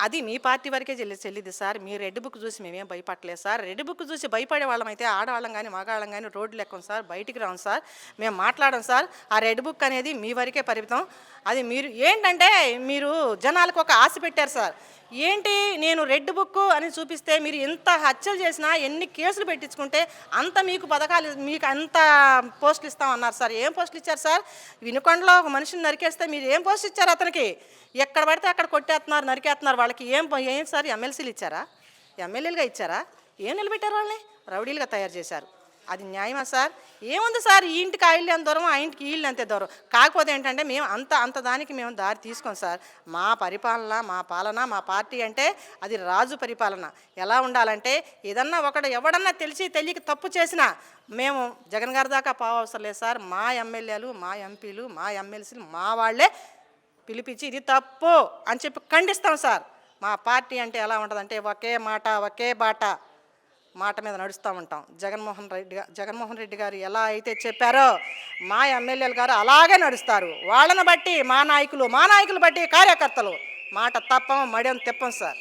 అది మీ పార్టీ వరకే చెల్లిద్ది సార్. మీ red book చూసి మేమేం భయపడలేదు సార్. రెడ్ బుక్ చూసి భయపడే వాళ్ళమైతే ఆడవాళ్ళం కానీ మగవాళ్ళం కానీ రోడ్లు ఎక్కం సార్, బయటికి రాం సార్, మేము మాట్లాడం సార్. ఆ రెడ్ బుక్ అనేది మీ వరకే పరిమితం. అది మీరు ఏంటంటే మీరు జనాలకు ఒక ఆశ పెట్టారు సార్. ఏంటి నేను రెడ్ బుక్ అని చూపిస్తే మీరు ఎంత హత్యలు చేసినా ఎన్ని కేసులు పెట్టించుకుంటే అంత మీకు పథకాలు మీకు అంత పోస్టులు ఇస్తామన్నారు సార్. ఏం పోస్టులు ఇచ్చారు సార్? వినుకొండలో ఒక మనిషిని నరికేస్తే మీరు ఏం పోస్ట్ ఇచ్చారు అతనికి? ఎక్కడ పడితే అక్కడ కొట్టేస్తున్నారు, నరికేస్తున్నారు. వాళ్ళకి ఏం సార్ ఎమ్మెల్సీలు ఇచ్చారా? ఎమ్మెల్యేలుగా ఇచ్చారా? ఏం నిలబెట్టారు వాళ్ళని? రౌడీలుగా తయారు చేశారు. అది న్యాయమా సార్? ఏముంది సార్, ఈ ఇంటికి ఆ ఇల్లు ఎంత దూరం, ఆ ఇంటికి ఈ ఇల్లు అంతే దూరం. కాకపోతే ఏంటంటే మేము అంత దానికి మేము దారి తీసుకోం సార్. మా పరిపాలన, మా పాలన, మా పార్టీ అంటే అది రాజు పరిపాలన. ఎలా ఉండాలంటే ఏదన్నా ఎవడన్నా తెలియక తప్పు చేసినా మేము జగన్ గారి దాకా పోవసరం లేదు సార్. మా ఎమ్మెల్యేలు, మా ఎంపీలు, మా ఎమ్మెల్సీలు మా వాళ్ళే పిలిపించి ఇది తప్పు అని చెప్పి ఖండిస్తాం సార్. మా పార్టీ అంటే ఎలా ఉంటుందంటే ఒకే మాట ఒకే బాట, మాట మీద నడుస్తూ ఉంటాం. జగన్మోహన్ రెడ్డి గారు ఎలా అయితే చెప్పారో మా ఎమ్మెల్యేలు గారు అలాగే నడుస్తారు. వాళ్ళని బట్టి మా నాయకులు బట్టి కార్యకర్తలు మాట తప్పం, మడెం తిప్పం సార్.